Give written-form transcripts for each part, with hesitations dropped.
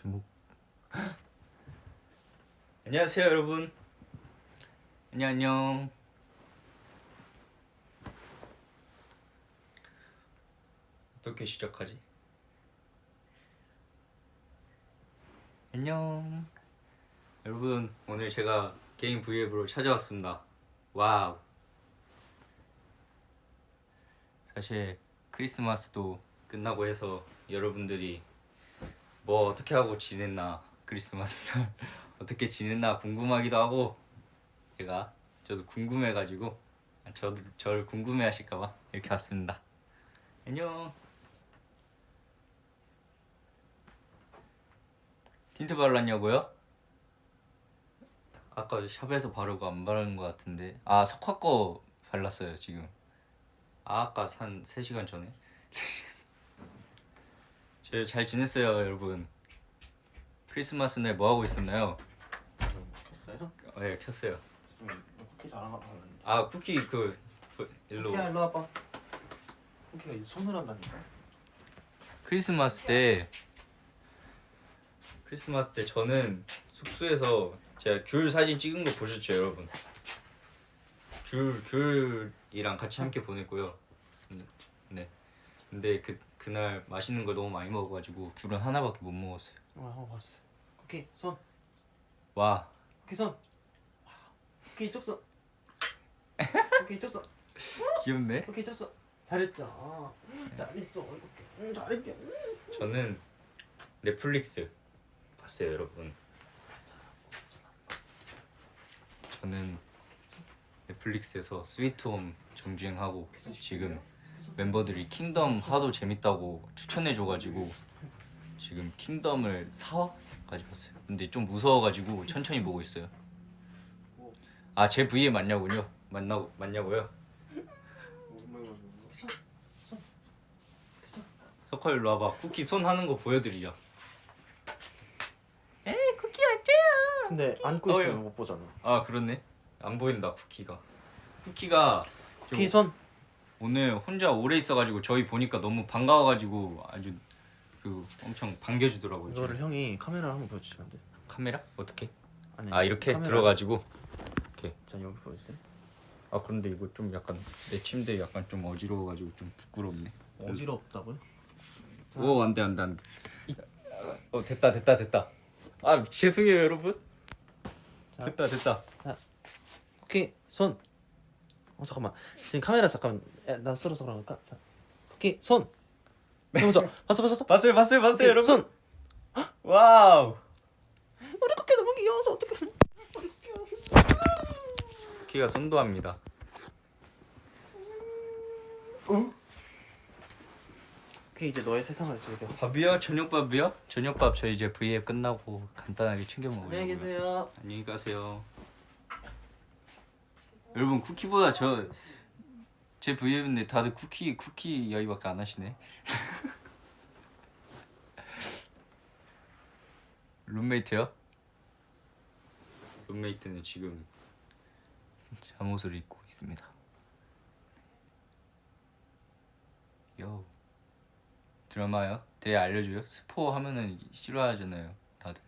제목. 안녕하세요 여러분. 안녕. 어떻게 시작하지? 안녕 여러분, 오늘 제가 개인 브이앱으로 찾아왔습니다. 와우. 사실 크리스마스도 끝나고 해서 여러분들이 뭐 어떻게 하고 지냈나, 크리스마스 날 어떻게 지냈나 궁금하기도 하고, 저도 궁금해가지고 저를 궁금해하실까봐 이렇게 왔습니다. 안녕. 틴트 발랐냐고요? 아까 샵에서 바르고 안 바른 것 같은데. 아, 석화 거 발랐어요 지금. 아까 한 3시간 전에. 저 잘 지냈어요 여러분. 크리스마스 날 뭐 하고 있었나요? 켰어요? 네, 켰어요. 쿠키 잘한 거 봤는데. 아, 쿠키 일로. 쿠키야 일로 와봐. 쿠키가 이제 손을 한다니까. 크리스마스 때 저는 숙소에서 제가 귤 사진 찍은 거 보셨죠 여러분? 귤이랑 같이 함께 보냈고요. 네. 근데 그날 맛있는 걸 너무 많이 먹어가지고 귤은 하나밖에 못 먹었어요. 한번 봤어. 쿠키 손. 와. 쿠키 손. 쿠키 이쪽 손. 쿠키 이쪽 손. 귀엽네. 쿠키 이쪽 손. 잘했죠. 잘했죠. 쿠키. 잘했죠. 저는 넷플릭스 봤어요 여러분. 저는 넷플릭스에서 스위트홈 정주행하고 지금 멤버들이 킹덤 하도 재밌다고 추천해줘가지고 지금 킹덤을 4화까지 봤어요. 근데 좀 무서워가지고 천천히 보고 있어요. 아, 제 V에 맞냐고요? 맞냐고요? 석화 일로 와봐. 쿠키 손 하는 거 보여드리자. 에이, 쿠키 어째요? 근데 안고 있으면 못 보잖아. 아, 그렇네. 안 보인다 쿠키가 쿠키 손. 오늘 혼자 오래 있어가지고 저희 보니까 너무 반가워가지고 아주 엄청 반겨주더라고요. 이거를 지금. 형이 카메라를 한번 보여주시면 안 돼? 카메라? 어떻게? 아니, 아, 이렇게 카메라. 들어가지고 이렇게. 자, 여기 보여주세요. 아, 그런데 이거 좀 약간 내 침대 약간 좀 어지러워가지고 좀 부끄럽네. 어지럽다고요? 자. 오, 안돼. 됐다. 아, 죄송해요 여러분. 자. 됐다. 쿠키 손. 잠깐만. 지금 카메라 잠깐. 나 쓸어서 그러니까. 자. 쿠키 손. 해보자. 봤어. 봤어요 쿠키, 여러분. 손. 와우. 우리 쿠키 너무 귀여워서 어떡해. 쿠키가 손도합니다. 쿠키 이제 너의 세상을 즐겨. 밥이요? 저녁밥이요? 저녁밥 저 이제 V앱 끝나고 간단하게 챙겨 먹어요. 안녕히 계세요. 안녕히 가세요. 여러분, 쿠키보다 제 V앱인데 다들 쿠키 이야기밖에 안 하시네. 룸메이트요? 룸메이트는 지금 잠옷을 입고 있습니다. 요. 드라마요? 되게 알려줘요? 스포 하면은 싫어하잖아요 다들.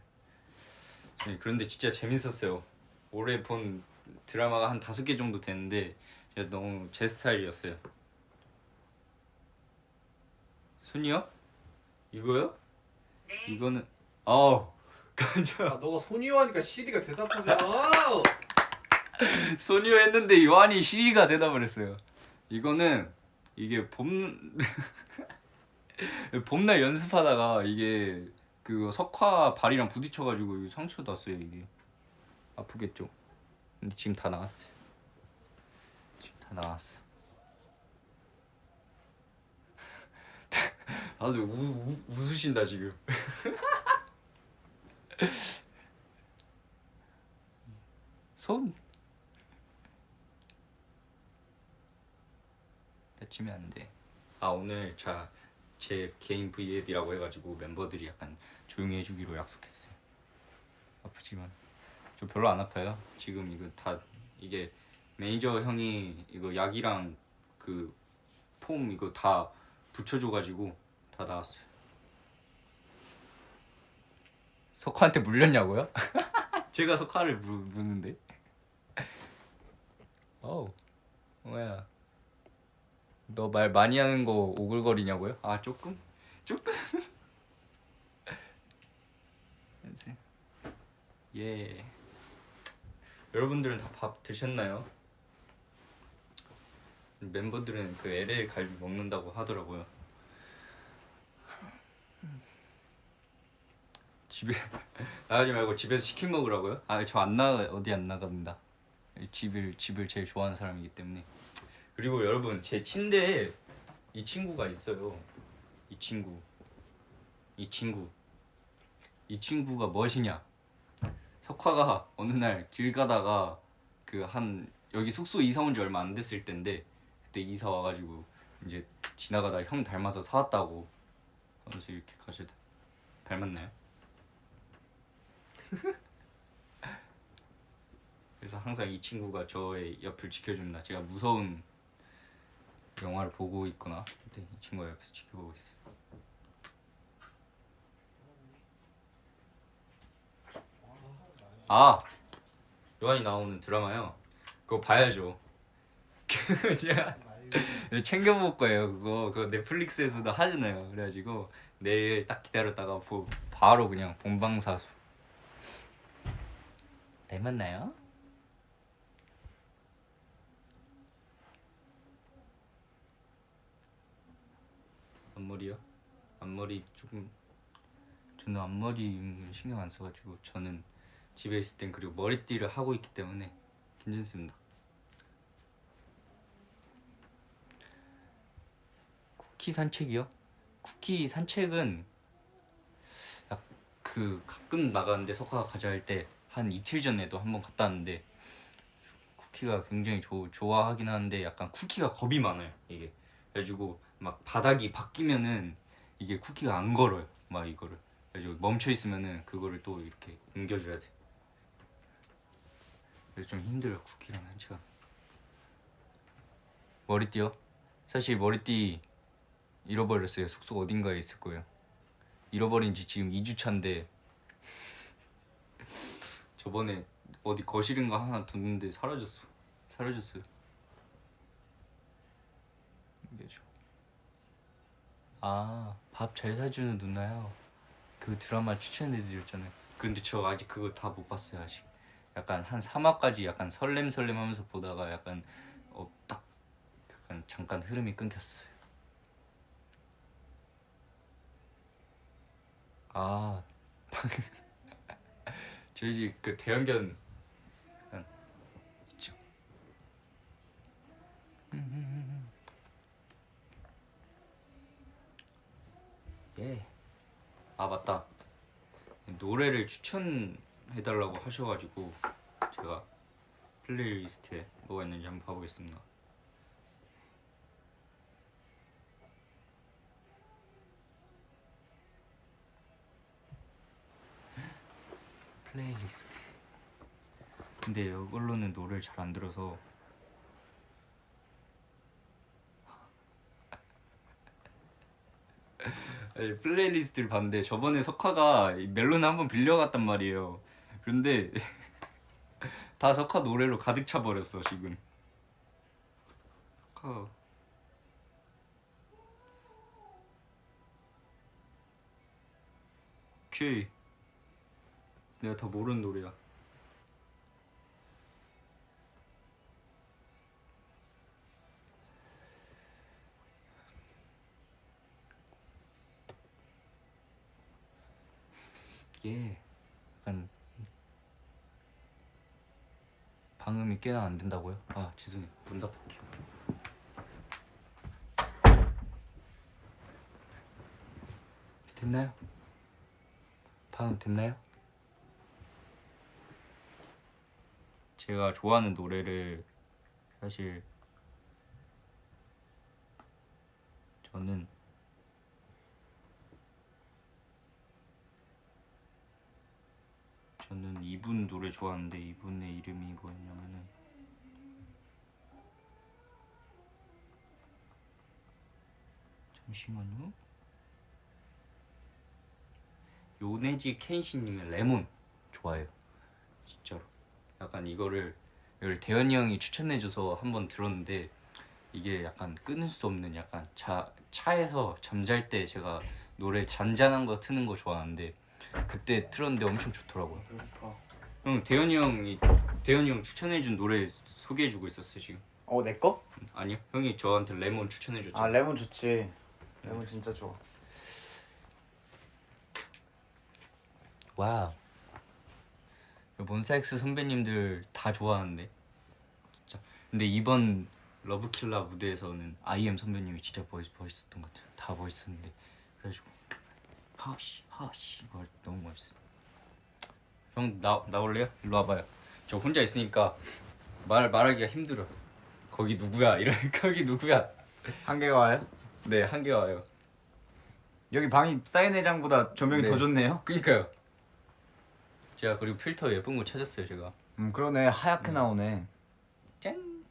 네, 그런데 진짜 재밌었어요. 올해 본 드라마가 한 5개 정도 됐는데 진짜 너무 제 스타일이었어요. 손이요? 이거요? 네. 이거는 깜짝. 아, 너가 소니오 하니까 시리가 대답하잖아. 소니오 했는데 요한이 시리가 대답을 했어요. 이게 봄날 연습하다가 이게 그 석화 발이랑 부딪혀가지고 상처 났어요. 이게 아프겠죠? 근데 지금 다 나왔어요. 다들 웃으신다 지금. 손 다치면 안 돼. 아, 오늘 제 개인 V앱이라고 해가지고 멤버들이 약간 조용히 해주기로 약속했어요. 아프지만 저 별로 안 아파요. 지금 이게 매니저 형이 이거 약이랑 그 폼 이거 다 붙여줘가지고 다 나았어요. 석화한테 물렸냐고요? 제가 석화를 무는데. 어우 뭐야, 너 말 많이 하는 거 오글거리냐고요? 아 조금? 예. 여러분들은 다 밥 드셨나요? 멤버들은 그 LA 갈비 먹는다고 하더라고요. 집에 나가지 말고 집에서 치킨 먹으라고요? 아 저 안 나가, 어디 안 나갑니다. 집을 제일 좋아하는 사람이기 때문에. 그리고 여러분 제 침대에 이 친구가 있어요. 이 친구가 무엇이냐? 석화가 어느 날 길 가다가 그 한 여기 숙소 이사 온 지 얼마 안 됐을 때인데, 그때 이사 와가지고 이제 지나가다 형 닮아서 사왔다고 하면서 이렇게 가셔도 닮았나요? 그래서 항상 이 친구가 저의 옆을 지켜줍니다. 제가 무서운 영화를 보고 있거나 그때 이 친구가 옆에서 지켜보고 있어요. 아, 요한이 나오는 드라마요. 그거 봐야죠. 제가 챙겨볼 거예요. 그거 넷플릭스에서도 하잖아요. 그래가지고 내일 딱 기다렸다가 바로 그냥 본방사수. 닮았나요? 앞머리요? 앞머리 조금, 저는 앞머리 신경 안 써가지고, 저는 집에 있을 땐 그리고 머리띠를 하고 있기 때문에 괜찮습니다. 쿠키 산책이요? 쿠키 산책은 가끔 나가는데, 석화가 가자 할 때 한 이틀 전에도 한번 갔다 왔는데, 쿠키가 굉장히 좋아하긴 하는데 약간 쿠키가 겁이 많아요 이게. 그래가지고 막 바닥이 바뀌면은 이게 쿠키가 안 걸어요. 막 이거를 그래가지고 멈춰 있으면은 그거를 또 이렇게 옮겨줘야 돼. 그래서 좀 힘들어요 쿠키랑 산책은. 머리띠요? 사실 머리띠 잃어버렸어요. 숙소 어딘가에 있을 거예요. 잃어버린 지 지금 2주 차인데 저번에 어디 거실인가 하나 뒀는데 사라졌어요. 이게죠. 아, 밥 잘 사주는 누나요. 그 드라마 추천해드렸잖아요. 근데 저 아직 그거 다 못 봤어요 아직. 약간 한 3화까지 약간 설렘하면서 보다가 약간 딱 약간 잠깐 흐름이 끊겼어요. 아, 저희 집 그 대형견 약간 있죠. 예. 아 맞다. 노래를 추천해달라고 하셔가지고 제가 플레이리스트에 뭐가 있는지 한번 봐보겠습니다. 플레이리스트. 근데 이걸로는 노래를 잘 안 들어서 아니, 플레이리스트를 봤는데 저번에 석화가 멜론을 한번 빌려갔단 말이에요. 그런데 다 석화 노래로 가득 차 버렸어 지금. 석화. 오케이. 내가 다 모르는 노래야. 이게 약간 방음이 꽤나 안 된다고요? 아 죄송해요. 문 닫을게요. 됐나요? 방음 됐나요? 제가 좋아하는 노래를 사실 저는 이분 노래 좋아하는데, 이분의 이름이 뭐였냐면은 잠시만요. 요네지 켄시님의 레몬 좋아해요. 진짜로. 약간 이걸 대현이 형이 추천해줘서 한번 들었는데 이게 약간 끊을 수 없는 약간 차에서 잠잘 때 제가 노래 잔잔한 거 트는 거 좋아하는데 그때 틀었는데 엄청 좋더라고요. 형 대현이 형 추천해준 노래 소개해주고 있었어요 지금. 내 거? 아니요, 형이 저한테 레몬 추천해줬죠. 아 레몬 좋지. 레몬 진짜 좋아. 와우. 몬스타엑스 선배님들 다 좋아하는데 진짜. 근데 이번 러브킬라 무대에서는 아이엠 선배님이 진짜 멋있었던 것 같아요. 다 멋있었는데 그래가지고 하시 이거 할 때 너무 멋있어. 형 나올래요? 일로 와봐요. 저 혼자 있으니까 말하기가 힘들어. 거기 누구야? 거기 누구야? 한 개가 와요? 네, 한 개 와요. 여기 방이 사인회장보다 조명이 네. 더 좋네요. 그니까요. 제가 그리고 필터 예쁜 거 찾았어요 제가. 그러네. 하얗게 나오네. 짠.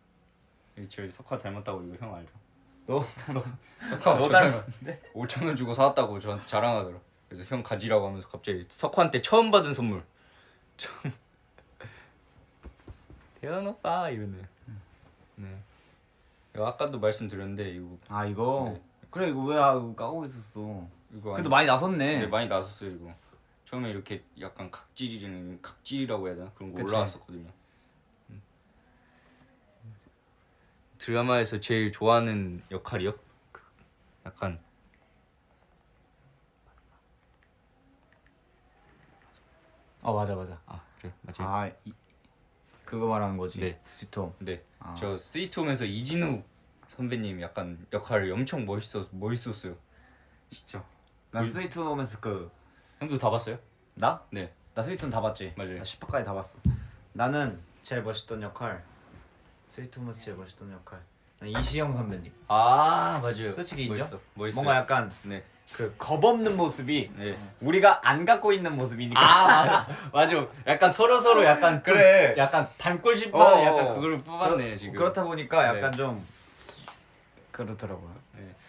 저희 석화 닮았다고 이거 형 알죠? 너? 석화 너 닮았는데? 5,000원 주고 사왔다고 저한테 자랑하더라. 그래서 형 가지라고 하면서 갑자기 석화한테 처음 받은 선물. 처음. 대현 오빠 이러네. 네. 이거 아까도 말씀드렸는데 이거 아 이거? 네. 그래 이거 왜 까고 있었어. 이거 그래도 많이 나섰네. 네, 많이 나섰어요 이거. 처음에 이렇게 약간 각질이라고 해야 되나 그런 거 그치. 올라왔었거든요. 드라마에서 제일 좋아하는 역할이요? 약간 맞아. 그래 맞아요. 그거 말하는 거지. 네. 스티톰. 네, 아. 저 스위트홈에서 이진우 선배님 약간 역할이 엄청 멋있었어요. 진짜. 난 스위트홈에서 형도 다 봤어요? 나? 네, 나 스위트홈 다 봤지. 맞아요. 나 10화까지 다 봤어. 나는 제일 멋있던 역할. 스위트홈에서 제일 멋있던 역할. 난 이시영 선배님. 아 맞아요. 솔직히 인정? 멋있어요. 뭔가 약간 네, 겁 없는 모습이 네. 우리가 안 갖고 있는 모습이니까. 맞아. 약간 서로 약간 그래. 약간 닮고 싶어. 어, 약간 그걸 뽑았네 지금. 그렇다 보니까 약간 네. 좀 그렇더라고요.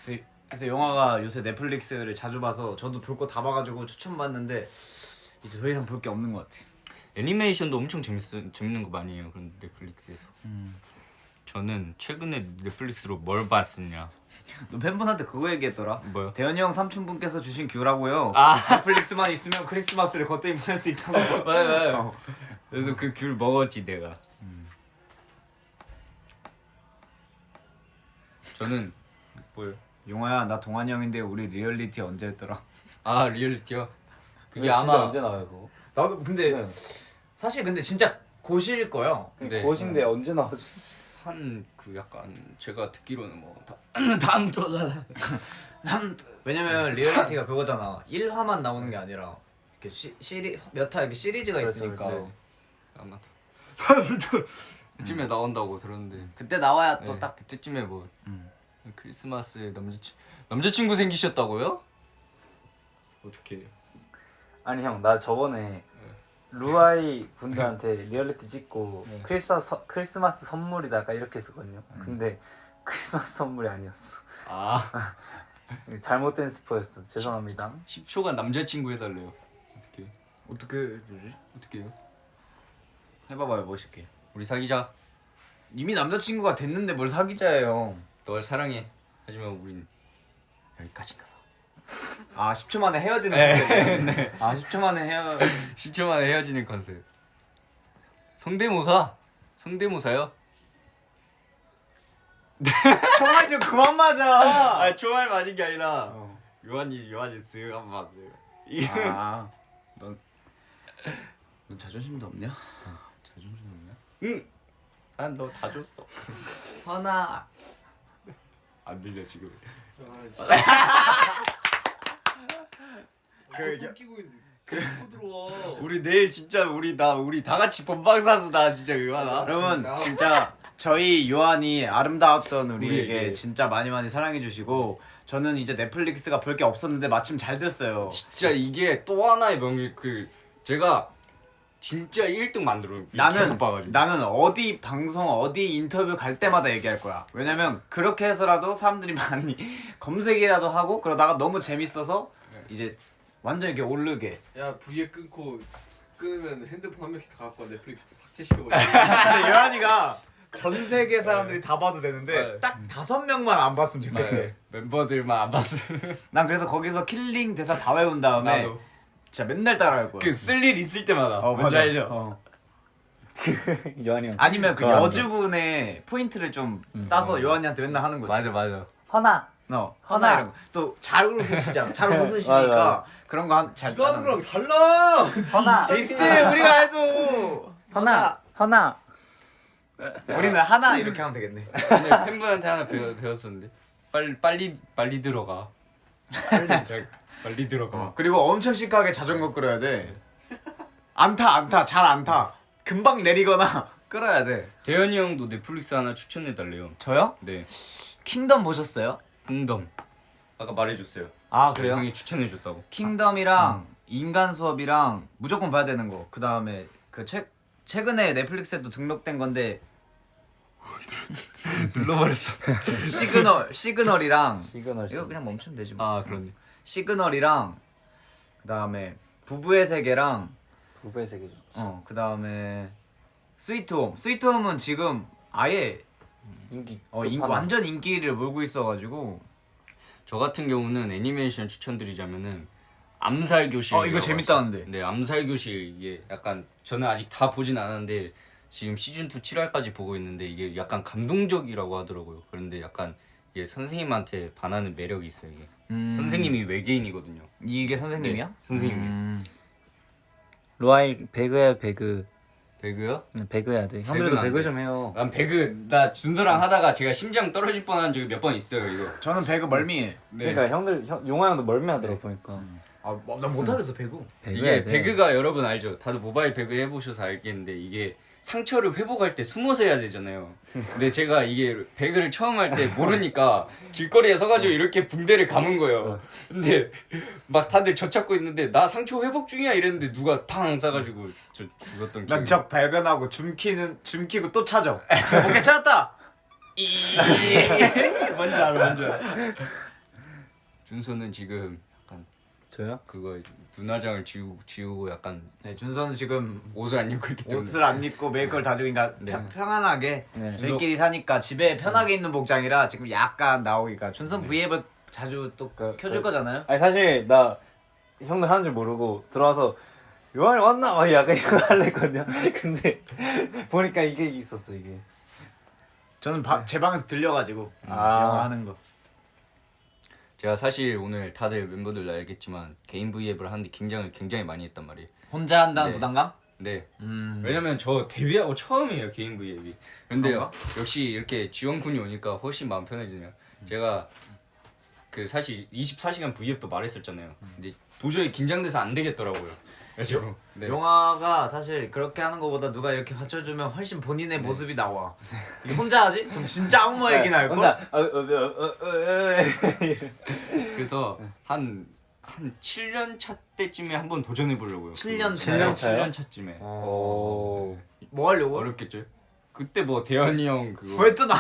네. 그래서 영화가 요새 넷플릭스를 자주 봐서 저도 볼 거 다 봐가지고 추천받는데 이제 더 이상 볼 게 없는 것 같아. 애니메이션도 엄청 재밌는 거 많이 해요. 그런 넷플릭스에서. 저는 최근에 넷플릭스로 뭘 봤었냐? 너 팬분한테 그거 얘기했더라. 뭐요? 대현이 형 삼촌분께서 주신 귤라고요. 아. 넷플릭스만 있으면 크리스마스를 겉대임 보낼 수 있다고. 맞아요. 그래서 그 귤 먹었지 내가. 저는 뭐요? 용화야 나 동환이 형인데 우리 리얼리티 언제 했더라? 아 리얼리티요? 그게 진짜 아마 언제 나와요 그거? 나도 근데 네. 사실 근데 진짜 고시일 거예요. 네. 거신데 언제 나오지? 한 그 약간 제가 듣기로는 뭐 다음 주 왜냐면 리얼리티가 그거잖아. 1화만 나오는 게 아니라 이렇게 몇 화 이렇게 시리즈가 그렇죠, 있으니까 그렇죠. 아마 그쯤에 나온다고 들었는데 그때 나와야 또 네, 딱 그때쯤에 뭐 크리스마스에 남자친구 생기셨다고요? 어떻게? 아니 형 나 저번에 루아이 분들한테 리얼리티 찍고 네. 크리스마스 선물이다 약간 이렇게 했었거든요. 근데 크리스마스 선물이 아니었어. 아 잘못된 스포였어. 죄송합니다. 10초간 남자친구 해달래요. 어떻게 해주지? 어떻게 해요? 해봐봐요 멋있게. 우리 사귀자. 이미 남자친구가 됐는데 뭘 사귀자예요. 널 사랑해. 하지만 우린 여기까지인가 봐. 아 10초 만에 헤어지는 컨셉. 네. 아 10초 만에 10초 만에 헤어지는 컨셉. 성대모사요? 총알 좀 그만 맞아. 아 총알 맞은 게 아니라 요한이 쓱 한번 봤어요. 넌 자존심도 없냐? 자존심 없냐? 응. 난 너 다 줬어. 하나. 안 들려 지금. 그 끼고 있는데 그 들어와. 우리 내일 진짜 우리 다 같이 본방사수다 진짜 요한아. 여러분 진짜 저희 요한이 아름다웠던 우리에게 우리에게. 진짜 많이 사랑해 주시고 저는 이제 넷플릭스가 볼 게 없었는데 마침 잘 됐어요. 진짜 이게 또 하나의 명일 제가 진짜 1등 만들어. 계속 봐가지고. 나는 어디 방송 어디 인터뷰 갈 때마다 얘기할 거야. 왜냐면 그렇게 해서라도 사람들이 많이 검색이라도 하고 그러다가 너무 재밌어서 이제 완전 이렇게 오르게. 야 V에 끊으면 핸드폰 한 명씩 다 갖고 와 넷플릭스 삭제시켜버려. 근데 요한이가 전 세계 사람들이 다 봐도 되는데 네. 딱 5명만 안 봤으면 좋겠대. 멤버들만 안 봤어. 난 그래서 거기서 킬링 대사 다 외운 다음에 나도. 진짜 맨날 따라할 거야. 그쓸 일 있을 때마다. 뭔지 맞아. 알죠? 요한이 형. 아니면 그 좋아하는 여주분의 포인트를 좀 따서 요한이한테 맨날 하는 거지. 맞아. 허나. 허나 이런 거. 또 잘 웃으시잖아. 잘 맞아, 웃으시니까 맞아. 그런 거 잘. 이거 하는 거랑 달라. 허나. 비슷해 우리가 해도. 허나. 우리는 하나 이렇게 하면 되겠네. 근데 팬분한테 하나 배웠었는데 빨리 들어가. 빨리 들어가. 그리고 엄청 시크하게 자전거 끌어야 돼. 안 타. 잘 안 타. 금방 내리거나 끌어야 돼. 대현이 형도 넷플릭스 하나 추천해 달래요. 저요? 네. 킹덤 보셨어요? 킹덤. 아까 말해줬어요. 아 그래요? 형이 추천해줬다고. 킹덤이랑 인간 수업이랑 무조건 봐야 되는 거. 그 다음에 그 최근에 넷플릭스에도 등록된 건데 불러버렸어. 시그널이랑 시그널. 이거 그냥 멈추면 되지 뭐. 아 그렇네. 시그널이랑 그 다음에 부부의 세계랑 부부의 세계 좋지. 그 다음에 스위트홈. 스위트홈은 지금 아예 인기. 완전 인기를 몰고 있어가지고. 저 같은 경우는 애니메이션 추천드리자면은 암살 교실. 이거 재밌다는데. 네, 암살 교실 이게 약간 저는 아직 다 보진 않았는데 지금 시즌 2 7화까지 보고 있는데 이게 약간 감동적이라고 하더라고요. 그런데 약간 이게 선생님한테 반하는 매력이 있어요. 이게 선생님이 외계인이거든요. 이게 선생님이야? 네, 선생님이. 로아이 배그야 배그. 배그요? 배그 해야 돼. 배그는 형들도 안 배그 돼. 좀 해요. 난 배그 나 준서랑 하다가 제가 심장 떨어질 뻔한 적이 몇 번 있어요. 이거. 저는 배그 멀미해. 네. 그러니까 용화 형도 멀미하더라고 보니까. 나 못하겠어 배구. 배그 이게 해야 돼. 배그가 여러분 알죠? 다들 모바일 배그 해보셔서 알겠는데 이게 상처를 회복할 때 숨어서 해야 되잖아요. 근데 제가 이게 배그를 처음 할 때 모르니까 길거리에 서가지고 이렇게 붕대를 감은 거예요. 근데 막 다들 저 찾고 있는데 나 상처 회복 중이야 이랬는데 누가 팡 쏴가지고 저 죽었던 기억이. 난적 발견하고 줌 키고 또 찾아. 오케이 찾았다. 뭔지 알아. 준서는 지금 약간 저요? 그거 눈화장을 지우고 약간 네, 준서는 지금 옷을 안 입고 있기 때문에 옷을 안 입고 메이크업을 다 주니까 편안하게 네. 저희끼리 사니까 집에 편하게 있는 복장이라 지금 약간 나오기가 준선 V앱을 자주 또 켜줄 거잖아요. 아니 사실 나 형들 하는 줄 모르고 들어와서 요한이 왔나? 막 약간 이거 하려거든요. 근데 보니까 이게 있었어 이게. 저는 제 방에서 들려가지고 아. 영화 하는 거. 제가 사실 오늘 다들 멤버들 알겠지만 개인 V앱을 하는데 긴장을 굉장히 많이 했단 말이에요. 혼자 한다는 네. 부담감? 네. 왜냐면 저 데뷔하고 처음이에요 개인 V앱이. 근데 그런가? 역시 이렇게 지원군이 오니까 훨씬 마음 편해지네요. 제가 그 사실 24시간 V앱도 말했었잖아요. 근데 도저히 긴장돼서 안 되겠더라고요. 그래서 네. 영화가 사실 그렇게 하는 것보다 누가 이렇게 받쳐주면 훨씬 본인의 모습이 나와. 이게 혼자 하지? 그럼 진짜 아무 얘기나 할 걸. 혼자 그래서 한 7년 차 때쯤에 한번 도전해 보려고요. 7년 차요? 7년 차쯤에. 오. 뭐 하려고? 어렵겠죠? 그때 뭐 대현이 형 그거 왜 또 나?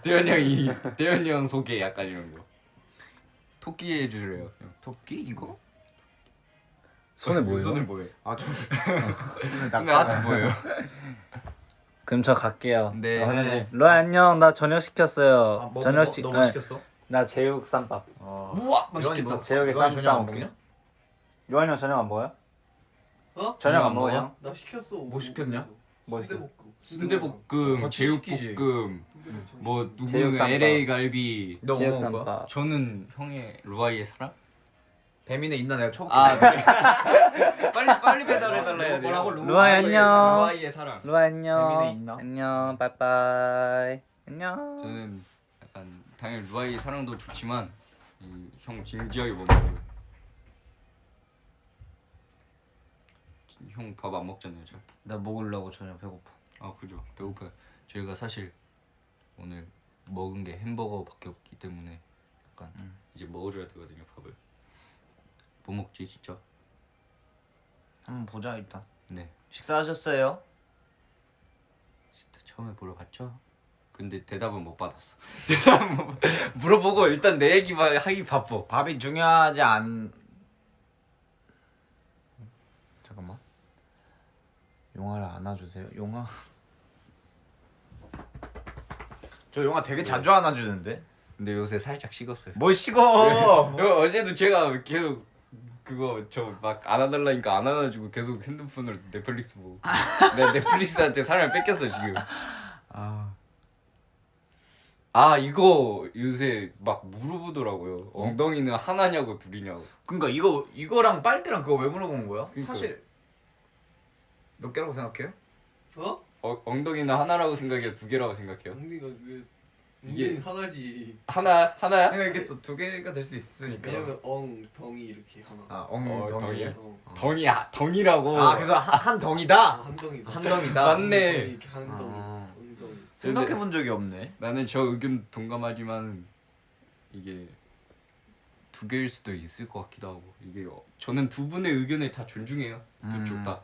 대현이 형 소개 약간 이런 거. 토끼 해주래요. 토끼 이거? 손에 뭐예요? 손에 뭐예요? 나 손에 하트 뭐예요? 그럼 저 갈게요. 네. 나 화장실. 로아 안녕. 나 저녁 시켰어요. 저녁 시. 뭐 시켰어? 나 제육 쌈밥. 우와 맛있겠다. 제육에 요한이 쌈 저녁 안 먹게. 먹냐? 요한이 형 저녁 안 먹어요? 어? 저녁 안 안 먹어요? 먹어요? 나 시켰어. 뭐 시켰냐? 뭐 시켰어? 순대볶음, 같이 시키지. 제육볶음, 뭐 누구는 제육쌈밥. LA 갈비. 너 제육 뭐 먹을 거야? 쌈밥. 저는 형의 루아이의 사랑? 배민에 있나 내가 쳐. 아 네. 빨리 배달해 달라 해야 돼요. 뭐라고? 루아이 안녕. 루아이의 사랑. 로아 안녕. 배민에 있나? 안녕. 빠이빠이. 안녕. 저는 약간 당연히 루아이의 사랑도 좋지만 형 진지하게 먹어요. 형 밥 안 먹잖아요, 저. 나 먹으려고 저녁 배고파. 아 그죠. 배고파요. 저희가 사실 오늘 먹은 게 햄버거밖에 없기 때문에 약간 이제 먹어줘야 되거든요, 밥을. 뭐 먹지 진짜? 한번 보자 일단. 네. 식사하셨어요? 진짜 처음에 물어봤죠? 근데 대답은 못 받았어. 대답은 물어보고 일단 내 얘기만 하기 바빠. 밥이 중요하지 않. 잠깐만. 용화를 안아주세요. 용화. 저 용화 되게 자주 안아주는데. 근데 요새 살짝 식었어요. 뭘 식어? 어제도 제가 계속 그거 저 막 안아달라니까 안 안아주고 계속 핸드폰으로 넷플릭스 보고. 내가 넷플릭스한테 사람을 뺏겼어 지금. 아 이거 요새 막 물어보더라고요. 엉덩이는 하나냐고 둘이냐고. 그러니까 이거랑 빨대랑 그거 왜 물어보는 거야? 그러니까. 사실 몇 개라고 생각해요? 엉덩이는 하나라고 생각해요? 두 개라고 생각해요? 엉덩이가 왜 이게- 엉덩이 하나지. 하나야? 그러니까 이게 또 두 개가 될 수 있으니까. 왜냐면 엉덩이 이렇게 하나. 아 덩이야? 엉덩이야. 덩이라고. 아 그래서 한 덩이다. 한 덩이다. 한 덩이다. 맞네. 엉덩이 이렇게 한 덩이. 아. 엉덩이. 생각해 본 적이 없네. 나는 저 의견 동감하지만 이게 두 개일 수도 있을 것 같기도 하고 이게 저는 두 분의 의견을 다 존중해요. 두 쪽 다.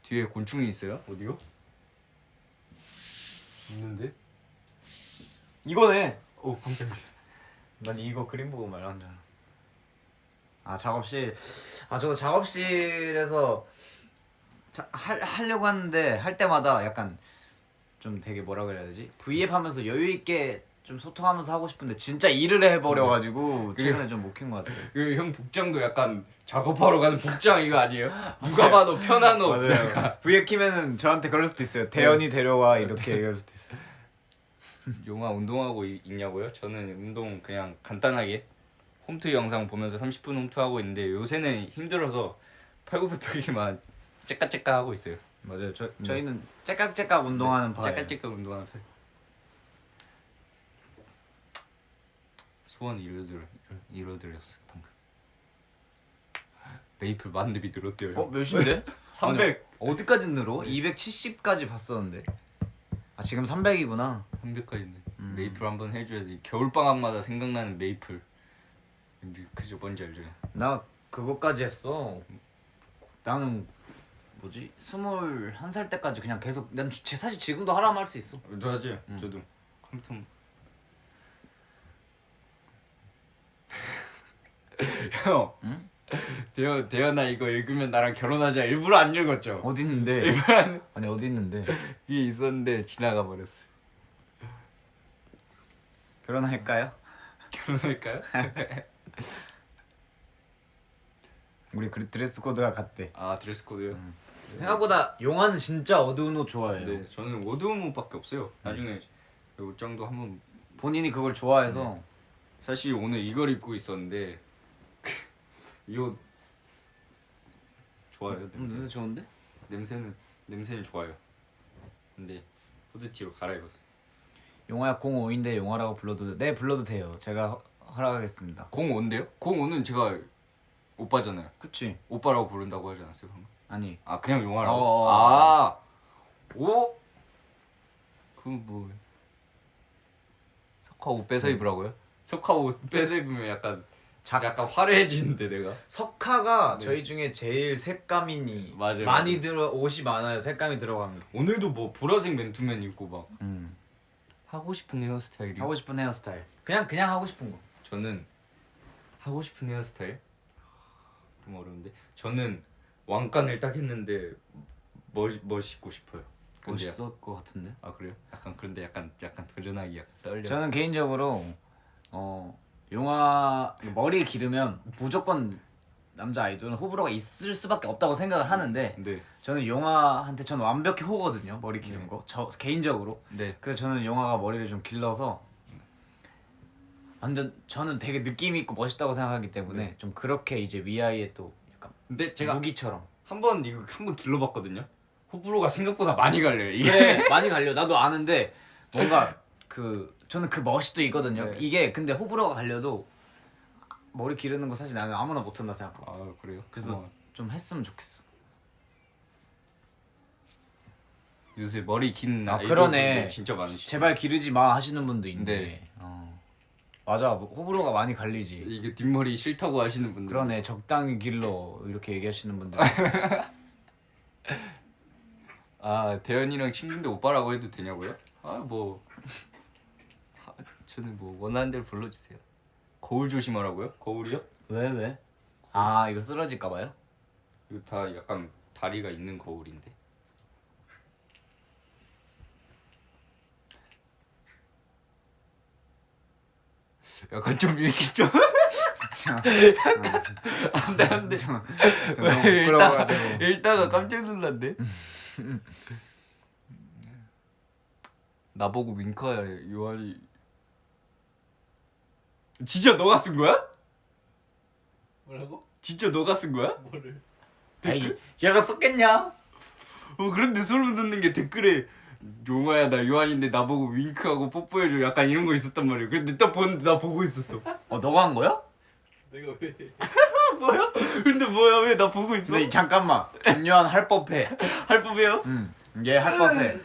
뒤에 곤충이 있어요? 어디요? 있는데? 이거네. 오 깜짝이야. 난 이거 그림 보고 말한 줄 알아. 아 작업실. 아 저거 작업실에서 하려고 하는데 할 때마다 약간 좀 되게 뭐라 그래야 되지? V앱 하면서 여유 있게 좀 소통하면서 하고 싶은데 진짜 일을 해버려가지고 최근에 좀 못 킨 것 같아. 그 형 복장도 약간 작업하러 가는 복장 이거 아니에요? 누가 봐도 편한 옷. 맞아요. V앱 키면은 저한테 그럴 수도 있어요. 대현이 데려와 이렇게 얘기할 수도 있어. 용화 운동하고 있냐고요? 저는 운동 그냥 간단하게 홈트 영상 보면서 30분 홈트하고 있는데 요새는 힘들어서 팔굽혀펴기만 째까째까 하고 있어요. 맞아요. 저희는 째깍째깍 운동하는 파. 째까째까 운동하는 편. 소원 이뤄드렸어 방금. 메이플 만렙이 늘었대요. 어 몇인데? 300. 아니, 어디까지 늘어? 270까지 봤었는데. 아 지금 300이구나. 300까지는 메이플 한번 해줘야지. 겨울 방학마다 생각나는 메이플. 그죠 뭔지 알죠? 나 그거까지 했어. 나는 뭐지? 21살 때까지 그냥 계속 난 사실 지금도 하라면 할 수 있어. 저 하지. 저도 컴퓨터. 형. 응? 대현아 이거 읽으면 나랑 결혼하자. 일부러 안 읽었죠? 어디 있는데? 아니 어디 있는데? 위에 있었는데 지나가 버렸어. 결혼할까요? 결혼할까요? 우리 드레스 코드가 같대. 아 드레스 코드요? 생각보다 용화는 진짜 어두운 옷 좋아해요. 네, 저는 어두운 옷밖에 없어요. 나중에 옷장도 한번. 본인이 그걸 좋아해서. 사실 오늘 이걸 입고 있었는데 이 옷 좋아요. 냄새 좋은데? 냄새는 좋아요. 근데 후드티로 갈아입었어. 용화야 05인데 용화라고 불러도 돼요. 제가 허락하겠습니다. 05인데요? 05는 제가 오빠잖아요. 그치? 오빠라고 부른다고 하지 않았어요 방금? 아니 아 그냥 용화라고? 어어. 아 오? 그럼 뭐 석화 옷 뺏어 입으라고요? 석화 옷 뺏어 입으면 약간 화려해지는데 내가. 석화가 네. 저희 중에 제일 색감이 맞아요. 많이 옷이 많아요. 색감이 들어간 게. 오늘도 뭐 보라색 맨투맨 입고 막 음. 하고 싶은 헤어스타일이. 하고 싶은 헤어스타일. 그냥 하고 싶은 거. 저는 하고 싶은 헤어스타일 좀 어려운데 저는 왕관을 딱 했는데 멋있고 싶어요. 근데 멋있을 것 같은데. 아 그래요? 약간 그런데 약간 도전하기 약간 떨려. 저는 개인적으로 용화 머리 기르면 무조건 남자 아이돌은 호불호가 있을 수밖에 없다고 생각을 하는데 네. 저는 용화한테 저는 완벽히 호거든요. 머리 기른 네. 거. 저 개인적으로. 네. 그래서 저는 용화가 머리를 좀 길러서 완전 저는 되게 느낌 있고 멋있다고 생각하기 때문에 네. 좀 그렇게 이제 위아이에 또 약간 근데 제가 무기처럼. 한번 길러봤거든요. 호불호가 생각보다 많이 갈려요. 이게. 그래 많이 갈려. 나도 아는데 뭔가 저는 그 멋이 또 있거든요. 네. 이게 근데 호불호가 갈려도 머리 기르는 거 사실 나는 아무나 못한다 생각하고. 아 그래요? 그래서 좀 했으면 좋겠어. 요새 머리 긴 아, 아이돌분들 그러네. 진짜 많으시죠. 제발 기르지 마 하시는 분도 있네. 네. 맞아. 호불호가 많이 갈리지. 이게 뒷머리 싫다고 하시는 분들. 그러네. 적당히 길러 이렇게 얘기하시는 분들. 아 대현이랑 친구인데 오빠라고 해도 되냐고요? 저는 뭐 원하는 대로 불러주세요. 거울 조심하라고요? 거울이요? 왜? 아 이거 쓰러질까 봐요? 이거 다 약간 다리가 있는 거울인데. 약간 좀 이렇게 좀 안돼 안돼 부끄러워가지고. 읽다가 깜짝 놀랐네. 나보고 윙크야 요한이. 진짜 너가 쓴 거야? 뭐라고? 진짜 너가 쓴 거야? 뭐를? 에이 얘가 썼겠냐? 그런데 소름 돋는 게 댓글에 용아야 나 요한인데 나보고 윙크하고 뽀뽀해줘 약간 이런 거 있었단 말이야. 근데 딱 보는데 나 보고 있었어. 너가 한 거야? 내가 왜? 뭐야? 근데 뭐야 왜 나 보고 있어? 근데 잠깐만 김요한 할 법해. 할 법해요? 얘 할 법해.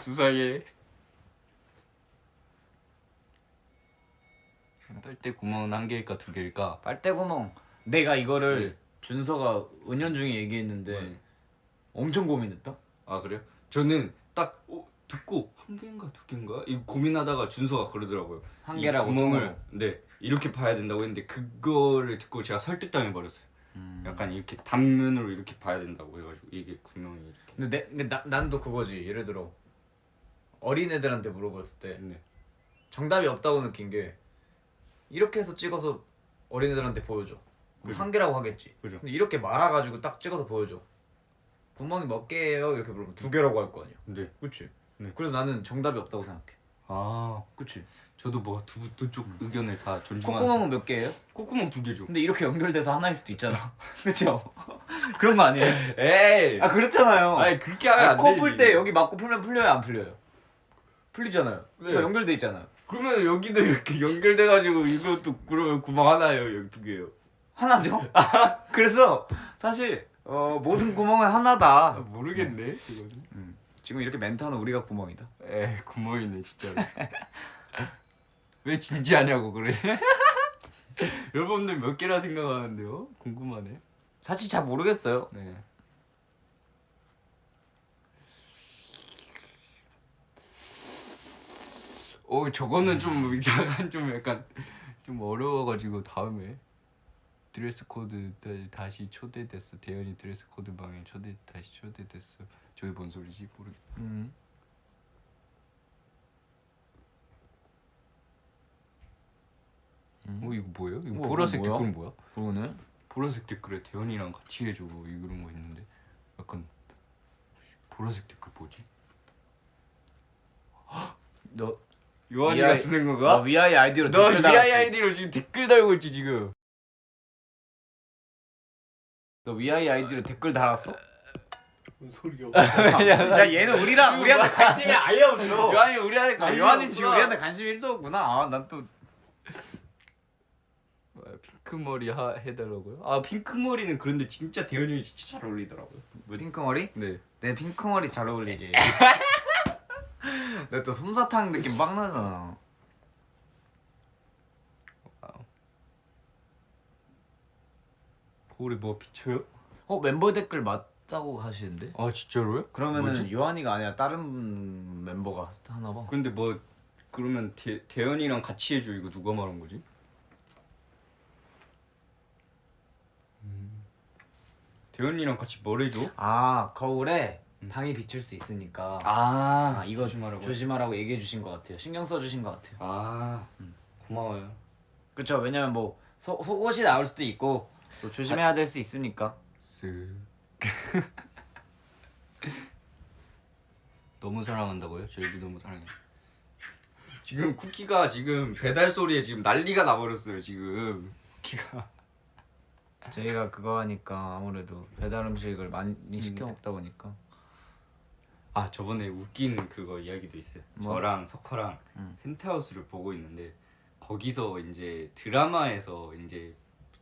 수상해. 빨대 구멍은 한 개일까 두 개일까? 빨대구멍. 내가 이거를 네. 준서가 은연중에 얘기했는데 네. 엄청 고민했다. 아 그래요? 저는 딱 듣고 한 개인가 두 개인가 이거 고민하다가 준서가 그러더라고요. 한 이 개라고 구멍을 통으로. 네 이렇게 봐야 된다고 했는데 그거를 듣고 제가 설득당해 버렸어요. 약간 이렇게 단면으로 이렇게 봐야 된다고 해가지고 이게 구멍이 이렇게. 근데 난도 그거지. 예를 들어 어린애들한테 물어봤을 때 네. 정답이 없다고 느낀 게 이렇게 해서 찍어서 어린애들한테 보여줘. 그럼 그죠. 한 개라고 하겠지. 그죠. 근데 이렇게 말아가지고 딱 찍어서 보여줘. 구멍이 몇 개예요? 이렇게 물으면 두 개라고 할 거 아니야. 네. 그치? 네. 그래서 나는 정답이 없다고 생각해. 아 그치? 저도 뭐 두 쪽 의견을 다 존중하는. 콧구멍은 몇 개예요? 콧구멍 두 개죠. 근데 이렇게 연결돼서 하나일 수도 있잖아. 그쵸? 그런 거 아니에요? 에이. 아 그렇잖아요. 아니 그렇게 하면 안 되지. 코 풀 때 여기 맞고 풀면 풀려요? 안 풀려요? 풀리잖아요. 네. 그러니까 연결돼 있잖아요. 그러면 여기도 이렇게 연결돼가지고 이것도 그러면 구멍 하나예요, 여기 두 개요. 하나죠? 그래서 사실 모든 구멍은 하나다. 모르겠네 이거는. 지금 이렇게 멘트하는 우리가 구멍이다. 에이 구멍이네 진짜로. 왜 진지하냐고 그래. 여러분들 몇 개라 생각하는데요? 궁금하네. 사실 잘 모르겠어요. 네. 저거는 좀 약간 좀 어려워가지고 다음에 드레스 코드 다시 초대됐어. 대현이 드레스 코드 방에 다시 초대됐어. 저게 뭔 소리지? 모르겠. 이거 뭐예요? 이거 우와, 보라색 그거 뭐야? 댓글은 뭐야? 그러네. 보라색 댓글에 대현이랑 같이 해줘 이런 거 있는데 약간 보라색 댓글 뭐지? 너 요한이가 위아이- 쓰는 너 건가? 위아이 아이디로 너 댓글 달았지? 위아이 아이디로 지금 댓글 달고 있지 지금. 너 위아이 아이디로 댓글 달았어? 뭔 소리야? 야 얘는 우리한테 관심이 아예 없어. 요한이 우리한테 관심이 요한이 지금 없구나. 우리한테 관심이 1도 없구나. 난 또 핑크 머리 해달라고요? 아 핑크 머리는 그런데 진짜 대현이 진짜 잘 어울리더라고요. 핑크 머리? 네. 내 핑크 머리 잘 어울리지. 내 또 솜사탕 느낌 빡 나잖아. 거울에 뭐 비쳐요? 멤버 댓글 맞다고 하시는데? 아 진짜로요? 그러면은 뭐지? 요한이가 아니라 다른 멤버가 하나 봐. 근데 뭐 그러면 대현이랑 같이 해줘 이거 누가 말한 거지? 대현이랑 같이 뭘 해줘? 아 거울에 방이 비출 수 있으니까 이거 조심하라고. 조심하라고 얘기해 주신 것 같아요. 신경 써 주신 것 같아요. 고마워요. 그쵸? 왜냐면 뭐 속옷이 나올 수도 있고 또 조심해야 될 수 있으니까. 쓱. 너무 사랑한다고요? 저희도 너무 사랑해요. 지금 쿠키가 지금 배달 소리에 지금 난리가 나버렸어요 지금. 쿠키가. 저희가 그거 하니까 아무래도 배달 음식을 많이 시켜 먹다 보니까. 아 저번에 웃긴 그거 이야기도 있어요. 뭐? 저랑 석화랑 펜트하우스를 보고 있는데 거기서 이제 드라마에서 이제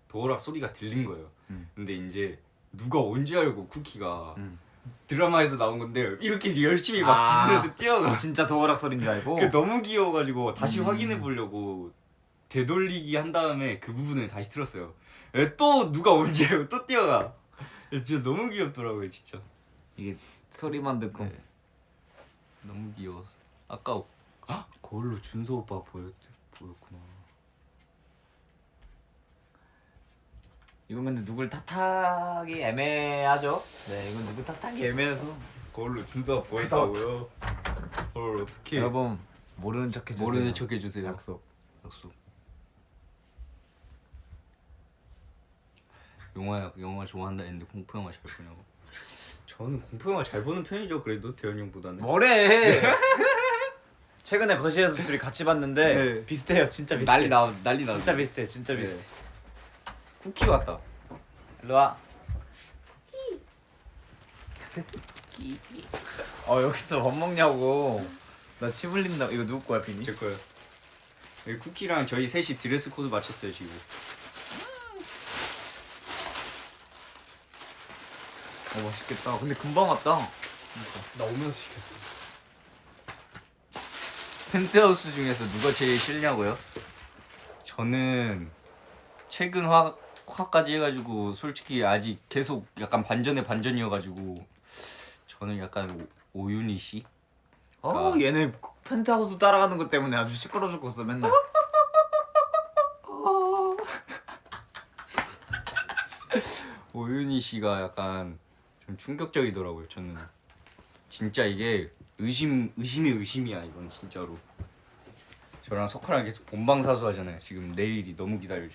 도어락 소리가 들린 거예요. 근데 이제 누가 온 줄 알고 쿠키가 드라마에서 나온 건데 이렇게 열심히 막 지스러드 뛰어가. 진짜 도어락 소리인 줄 알고. 그 너무 귀여워가지고 다시 확인해 보려고 되돌리기 한 다음에 그 부분을 다시 틀었어요. 또 누가 온 줄 알고 또 뛰어가. 진짜 너무 귀엽더라고요 진짜. 이게 소리만 듣고. 네. 너무 귀여웠어. 아까 거울로 준서 오빠 보였구나. 이건 근데 누굴 탓하기 애매하죠. 네, 이건 누굴 탓하기 애매해서 그걸로 준서 보였다고요. 그걸 어떻게? 여러분 모르는 척 해주세요. 모르는 척 해주세요. 약속. 약속. 영화 좋아한다 했는데 공포 영화 잘 보냐고. 저는 공포 영화 잘 보는 편이죠. 그래도 대현 형보다는. 뭐래? 최근에 거실에서 둘이 같이 봤는데 네. 비슷해요. 진짜 비슷해. 난리 나. 진짜 비슷해. 진짜 네. 비슷해. 쿠키 같다. 일로 와. 여기서 밥 먹냐고. 나 침 흘린다. 이거 누구 거야, 비니? 제 거요. 여기 쿠키랑 저희 셋이 드레스 코드 맞췄어요 지금. 맛있겠다. 근데 금방 왔다. 나 오면서 시켰어. 펜트하우스 중에서 누가 제일 싫냐고요? 저는 최근 화까지 해가지고 솔직히 아직 계속 약간 반전의 반전이어가지고 저는 약간 오윤희 씨? 얘네 펜트하우스 따라가는 것 때문에 아주 시끄러 죽겠어 맨날. 오윤희 씨가 약간 좀 충격적이더라고요. 저는 진짜 이게 의심이 의심이야 이건 진짜로. 저랑 석화랑 계속 본방사수 하잖아요. 지금 내일이 너무 기다려져.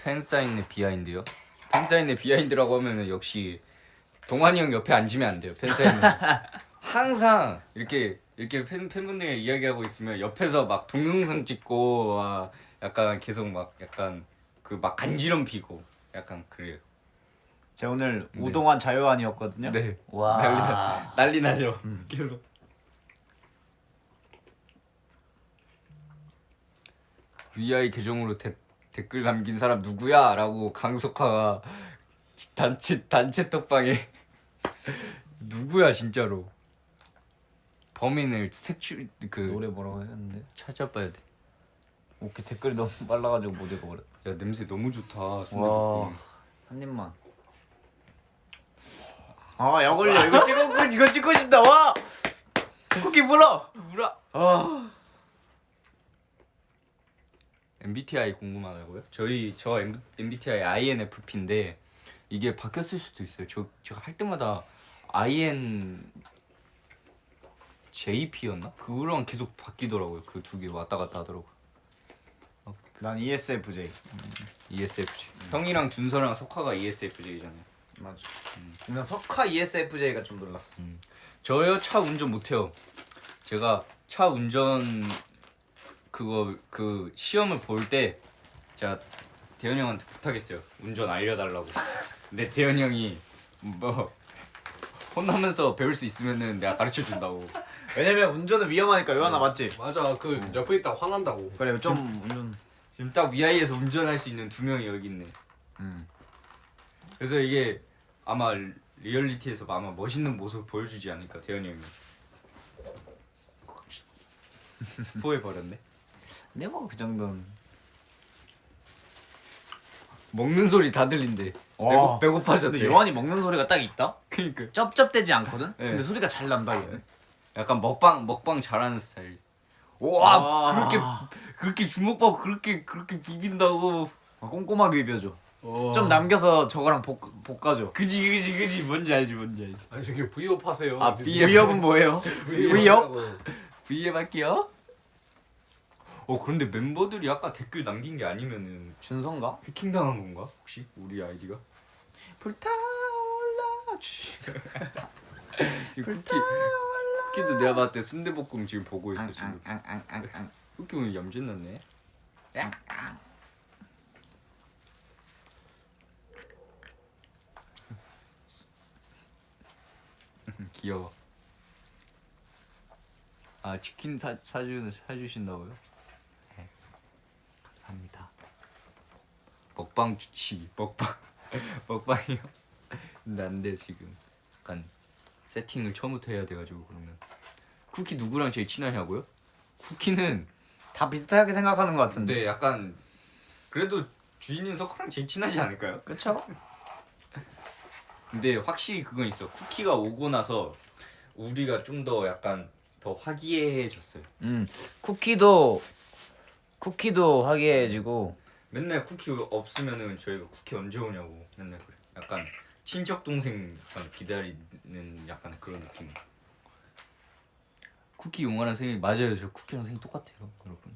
팬사인회 비하인드요? 팬사인회 비하인드라고 하면은 역시 동환이 형 옆에 앉으면 안 돼요. 팬사인회 항상 이렇게 팬분들이랑 이야기하고 있으면 옆에서 막 동영상 찍고 막 약간 계속 막 약간 그 막 간지럼 피고 약간 그래요. 제가 오늘 네. 우동환 자유환이었거든요. 네. 와. 난리 나죠. 계속. VI 계정으로 댓글 남긴 사람 누구야? 라고 강석화가 단체 톡방에 누구야 진짜로. 범인을 노래 뭐라고 했는데? 찾아봐야 돼. 오케이 댓글이 너무 빨라가지고 못 읽어버렸다. 야 냄새 너무 좋다. 와. 순대볶음. 한 입만. 약 올려. 이거 찍고 싶다. 와. 쿠키 물어. 아. MBTI 궁금하다고요? 저 MBTI INFP인데 이게 바뀌었을 수도 있어요. 제가 할 때마다 INJP였나? 그거랑 계속 바뀌더라고요. 그 두 개 왔다 갔다 하더라고요. 난 ESFJ. ESFJ. 형이랑 준서랑 석화가 ESFJ잖아요. 맞아. 난 석화 ESFJ가 좀 놀랐어. 저요 차 운전 못해요. 제가 차 운전 그 시험을 볼 때 제가 대현 형한테 부탁했어요. 운전 알려달라고. 근데 대현 형이 뭐 혼나면서 배울 수 있으면은 내가 가르쳐 준다고. 왜냐면 운전은 위험하니까 요하나 맞지? 맞아. 그 옆에 있다 화난다고. 그래 좀 운전. 지금 딱 위아이에서 운전할 수 있는 두 명이 여기 있네. 그래서 이게 아마 리얼리티에서 아마 멋있는 모습을 보여주지 않을까 대현 형이. 스포해 버렸네. 근데 뭐 그 정도는. 먹는 소리 다 들린대. 와. 배고파졌대. 근데 요한이 먹는 소리가 딱 있다? 그니까 쩝쩝대지 않거든? 네. 근데 소리가 잘 난다 얘는. 약간 먹방 잘하는 스타일. 와 그렇게 주먹밥 그렇게 비빈다고. 꼼꼼하게 비벼줘. 좀 남겨서 저거랑 볶아줘. 그지 뭔지 알지. 아니 저기 V업 하세요. 아, 지금. V업은 뭐예요? V업? V앱 할게요. 그런데 멤버들이 아까 댓글 남긴 게 아니면은 준성가? 해킹당한 건가? 혹시 우리 아이디가? 불타올라 지금 쿠키도 내가 봤을 때 순대볶음 지금 보고 있어 지금. 쿠키 오늘 얌전 났네. 귀여워. 아 치킨 사주신다고요? 네. 감사합니다. 먹방 주치 먹방이요. 근데 안 돼 지금. 약간 세팅을 처음부터 해야 돼가지고 그러면. 쿠키 누구랑 제일 친하냐고요? 쿠키는 다 비슷하게 생각하는 것 같은데. 근데 약간 그래도 주인인 석호랑 제일 친하지 않을까요? 그쵸? 근데 확실히 그건 있어. 쿠키가 오고 나서 우리가 좀 더 약간 더 화기애애해졌어요. 쿠키도 화기애애지고 맨날 쿠키 없으면은 저희가 쿠키 언제 오냐고 맨날 그래. 약간 친척 동생 약간 기다리는 약간 그런 느낌. 쿠키 용화랑 생일 맞아요. 저 쿠키랑 생일 똑같아요, 여러분.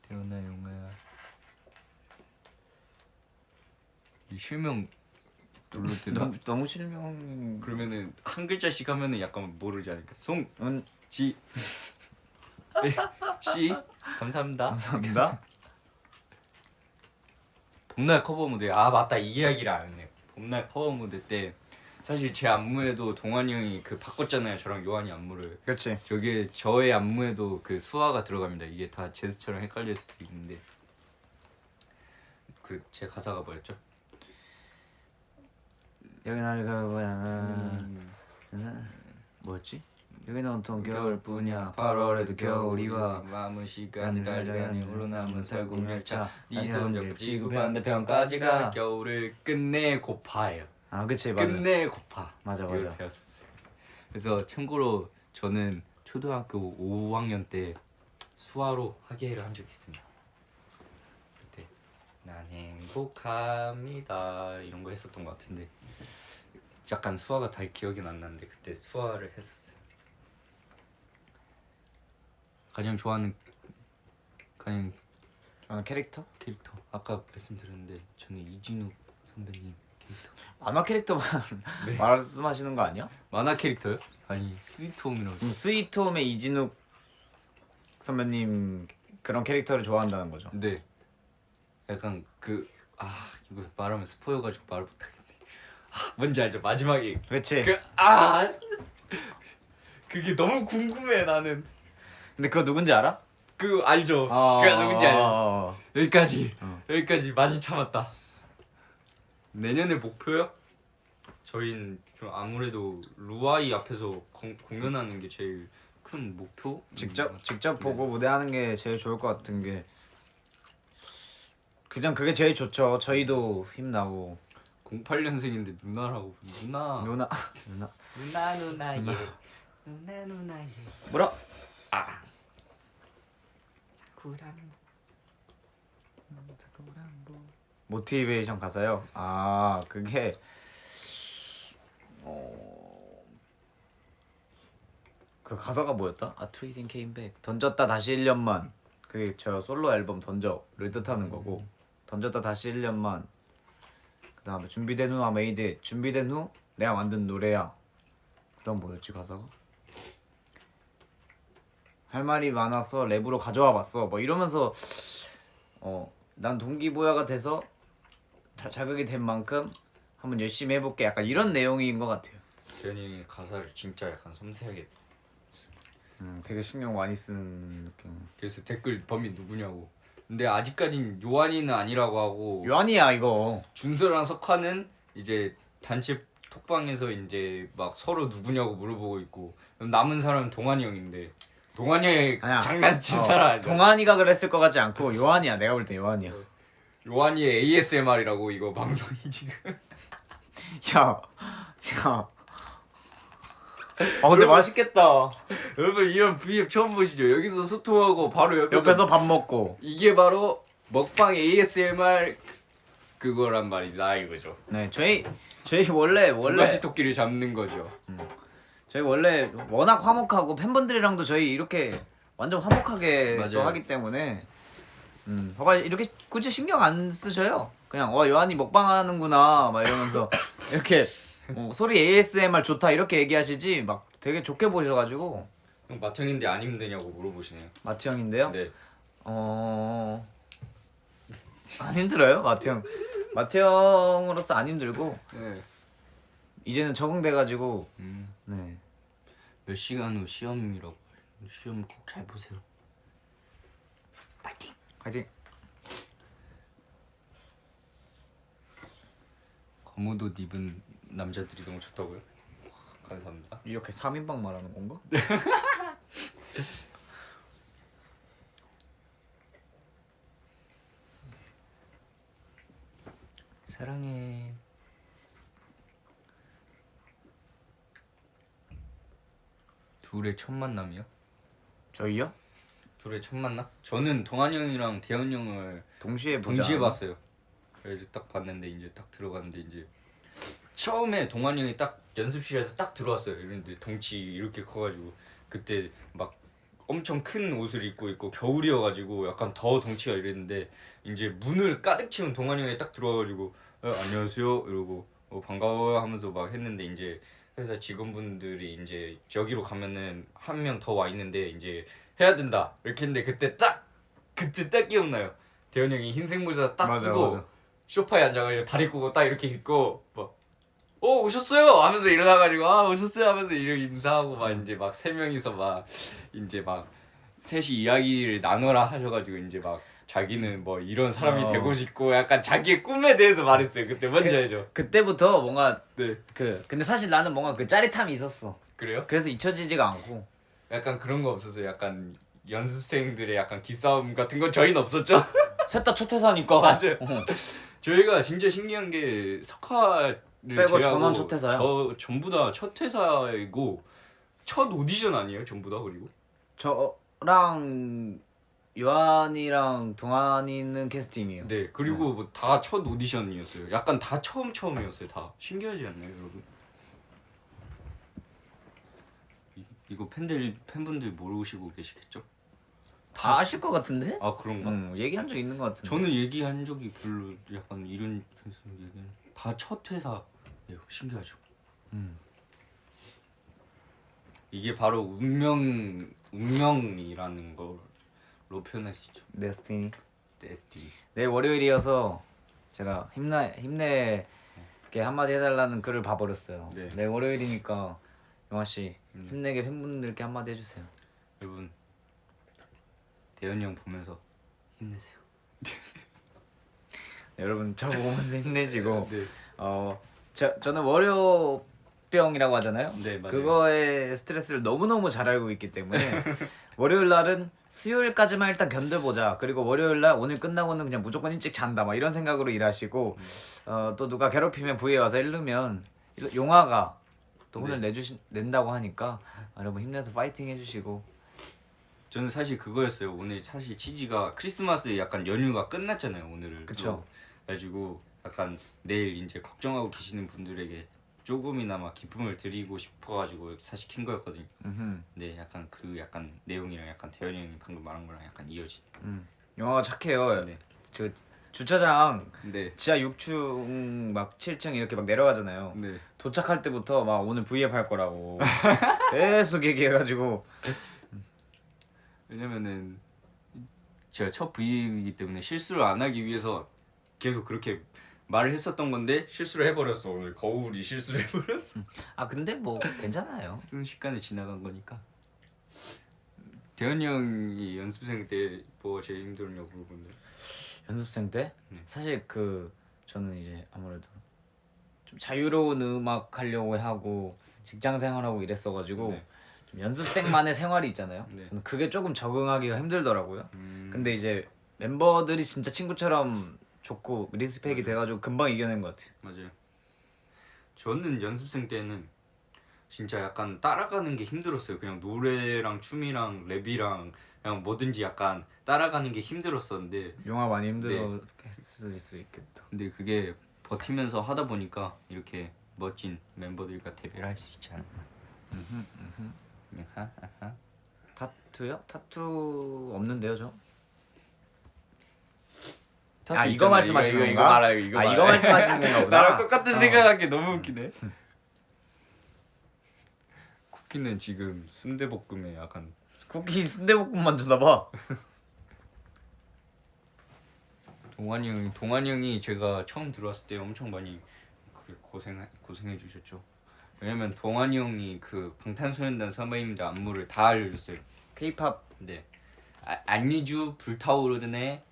태어나 용화야. 이 실명 눌러도 되나? 너무 실명. 그러면은 한 글자씩 하면은 약간 모르지 않을까? 송지 씨 감사합니다. 감사합니다. 봄날 커버 무대 아 맞다 이 이야기를 안 했네요. 봄날 커버 무대 때 사실 제 안무에도 동환이 형이 그 바꿨잖아요. 저랑 요한이 안무를. 그렇지. 저게 저의 안무에도 그 수화가 들어갑니다. 이게 다 제스처랑 헷갈릴 수도 있는데 그 제 가사가 뭐였죠? 여기 나를 뭐야? 뭐였지? 여기는 온통 겨울뿐이야. 8월에도 겨울이 와. 남은 시간 달려가니 홀로 남은 설국열차 네 네 손잡고 지구 반대편까지 가 겨울을 끝내고파예요. 아 그치 맞아. 끝내고파 맞아, 이걸 맞아. 배웠어요. 그래서 참고로 저는 초등학교 5학년 때 수화로 학예회를 한 적이 있습니다. 그때 난 행복합니다 이런 거 했었던 것 같은데 약간 수화가 다 기억이 안 나는데 그때 수화를 했었어요. 가장 좋아하는 캐릭터? 캐릭터 아까 말씀드렸는데 저는 이진욱 선배님 캐릭터. 만화 캐릭터만 네. 말씀하시는 거 아니야? 만화 캐릭터요? 아니 스위트홈이라고. 스위트홈의 이진욱 선배님 그런 캐릭터를 좋아한다는 거죠. 근데 약간 이거 말하면 스포여가지고 말을 못하겠네. 뭔지 알죠? 마지막에 그렇지. 그게 너무 궁금해 나는. 근데 그거 누군지 알아? 알죠. 그게 누군지 알죠. 여기까지 많이 참았다. 내년에 목표요? 저희는 좀 아무래도 루아이 앞에서 공연하는 게 제일 큰 목표. 직접 보고 무대하는 게 제일 좋을 것 같은 게 그냥 그게 제일 좋죠. 저희도 힘나고 08년생인데 누나라고 누나. 누나 누나예. 뭐라? 모티베이션 가사요? 아 그게 그 가사가 뭐였다? A tweeting came back 던졌다 다시 1년만 그게 저 솔로 앨범 던져를 뜻하는 거고 던졌다 다시 1년만 그 다음에 준비된 후 I made it 준비된 후 내가 만든 노래야 그 다음 뭐였지 가사가? 할 말이 많아서 랩으로 가져와 봤어 뭐 이러면서 난 동기부여가 돼서 자극이 된 만큼 한번 열심히 해볼게 약간 이런 내용인 것 같아요. 재현이 형이 가사를 진짜 약간 섬세하게. 되게 신경 많이 쓰는 느낌. 그래서 댓글 범이 누구냐고. 근데 아직까진 요한이는 아니라고 하고 요한이야 이거. 준서랑 석화는 이제 단체 톡방에서 이제 막 서로 누구냐고 물어보고 있고 남은 사람은 동환이 형인데 동환이 형이 아니야. 장난친 사람 아니야. 동환이가 그랬을 것 같지 않고 요한이야. 내가 볼 때 요한이야. 요한이의 ASMR이라고 이거 방송이 지금. 야. 근데 맛있겠다. 여러분 이런 V앱 처음 보시죠? 여기서 소통하고 바로 옆에서 밥 먹고. 이게 바로 먹방 ASMR 그거란 말이다 이거죠. 네, 저희 원래 두가시 토끼를 잡는 거죠. 저희 원래 워낙 화목하고 팬분들이랑도 저희 이렇게 완전 화목하게 또 맞아요. 하기 때문에 저가 이렇게 굳이 신경 안 쓰셔요. 그냥 요한이 먹방하는구나 막 이러면서 이렇게 소리 ASMR 좋다 이렇게 얘기하시지 막 되게 좋게 보셔가지고. 형 마청인데 안 힘드냐고 물어보시네요. 마트 형인데요? 네. 안 힘들어요? 마트 형으로서 안 힘들고 네. 이제는 적응돼가지고 네. 몇 시간 후 시험이라고. 시험 꼭 잘 보세요. 파이팅! 검은 옷 입은 남자들이 너무 좋다고요? 감사합니다. 이렇게 3인방 말하는 건가? 사랑해. 둘의 첫 만남이요? 저희요? 둘의 첫 만남? 저는 동환이 형이랑 대현 형을 동시에 보자. 동시에 봤어요. 그래서 딱 봤는데 이제 딱 들어갔는데 이제 처음에 동환이 형이 딱 연습실에서 딱 들어왔어요. 이런데 덩치 이렇게 커가지고 그때 막 엄청 큰 옷을 입고 있고 겨울이어가지고 약간 더 덩치가 이랬는데 이제 문을 가득 채운 동환이 형이 딱 들어와가지고 안녕하세요 이러고 반가워요 하면서 막 했는데 이제 회사 직원분들이 이제 저기로 가면은 한 명 더 와 있는데 이제 해야 된다 이렇게 했는데 그때 딱 기억나요. 대현 형이 흰색 모자 딱 맞아, 쓰고 맞아. 소파에 앉아가지고 다리 꼬고 딱 이렇게 있고 막 오셨어요 하면서 일어나가지고 오셨어요 하면서 이렇게 인사하고 막 이제 막 세 명이서 막 이제 막 셋이 이야기를 나눠라 하셔가지고 이제 막 자기는 뭐 이런 사람이 되고 싶고 약간 자기의 꿈에 대해서 말했어요. 그때 뭔지 알죠? 그때부터 뭔가 네. 근데 사실 나는 뭔가 그 짜릿함이 있었어. 그래요? 그래서 잊혀지지가 않고. 약간 그런 거 없었어요. 약간 연습생들의 약간 기싸움 같은 건 저희는 없었죠? 셋 다 초퇴사니까. 맞아요. 저희가 진짜 신기한 게 석화를 빼고 제외하고 전원 첫 회사야. 저 전부 다 첫 회사이고 첫 오디션 아니에요? 전부 다 그리고? 저랑 요한이랑 동환이는 캐스팅이에요. 네 그리고 뭐 다 첫 오디션이었어요. 약간 다 처음이었어요. 다 신기하지 않나요, 여러분? 이거 팬분들 모르시고 계시겠죠? 다 아실 것 같은데? 아 그런가? 얘기한 적 있는 것 같은데. 저는 얘기한 적이 별로 약간 이런 얘기는 다 첫 회사예요. 신기하죠? 이게 바로 운명이라는 걸로 표현할 수 있죠. 데스티니. 데스티니. 내일 월요일이어서 제가 힘내게 한마디 해달라는 글을 봐버렸어요. 네. 내일 월요일이니까 영화 씨 힘내게 팬분들께 한마디 해주세요. 여러분 대현이 형 보면서 힘내세요. 네, 여러분 저 보면서 힘내시고 네. 저는 월요병이라고 하잖아요. 네, 맞아요. 그거의 스트레스를 너무너무 잘 알고 있기 때문에 월요일 날은 수요일까지만 일단 견뎌보자. 그리고 월요일 날 오늘 끝나고는 그냥 무조건 일찍 잔다. 막 이런 생각으로 일하시고 또 누가 괴롭히면 부에 와서 일르면 용화가 또 오늘 낸다고 하니까 여러분 힘내서 파이팅 해주시고. 저는 사실 그거였어요. 오늘 사실 치지가 크리스마스 약간 연휴가 끝났잖아요. 오늘을. 그쵸. 그래가지고 약간 내일 이제 걱정하고 계시는 분들에게 조금이나마 기쁨을 드리고 싶어가지고 사실 킨 거였거든요. 네, 약간 그 약간 내용이랑 약간 대현이 형이 방금 말한 거랑 약간 이어진. 용화가 착해요. 네. 저 주차장 네. 지하 6층 막 7층 이렇게 막 내려가잖아요. 네. 도착할 때부터 막 오늘 V앱 할 거라고 계속 얘기해가지고. 왜냐면은 제가 첫 V이기 때문에 실수를 안 하기 위해서 계속 그렇게 말을 했었던 건데 실수를 해버렸어. 오늘 거울이 실수를 해버렸어. 근데 뭐 괜찮아요. 순식간에 지나간 거니까. 대현이 형이 연습생 때 뭐가 제일 힘들었냐고 물어보는데. 연습생 때 네. 사실 저는 이제 아무래도 좀 자유로운 음악 하려고 하고 직장 생활하고 이랬어가지고 네. 좀 연습생만의 생활이 있잖아요. 네. 저는 그게 조금 적응하기가 힘들더라고요. 근데 이제 멤버들이 진짜 친구처럼 좋고 리스펙이 돼가지고 금방 이겨낸 것 같아요. 맞아요. 저는 연습생 때는 진짜 약간 따라가는 게 힘들었어요. 그냥 노래랑 춤이랑 랩이랑 그냥 뭐든지 약간 따라가는 게 힘들었었는데 용화 많이 힘들었을 수 있겠다. 근데 그게 버티면서 하다 보니까 이렇게 멋진 멤버들과 데뷔를 할 수 있지 않았나. 타투요? 타투 없는데요, 저? 타투 이거 있잖아. 말씀하시는 건가? 이거 말아요. 이거 말아요. 이거 말씀하시는 건가 보다. 나랑 똑같은 생각한 게 너무 웃기네. 쿠키는 지금 순대볶음에 약간 쿠키 순대볶음만 주나 봐. 동환이 형이 제가 처음 들어왔을 때 엄청 많이 고생해 주셨죠. 왜냐면 동환이 형이 그 방탄소년단 선배님들 안무를 다 알려줬어요. K-pop 네. 안니주 불타오르네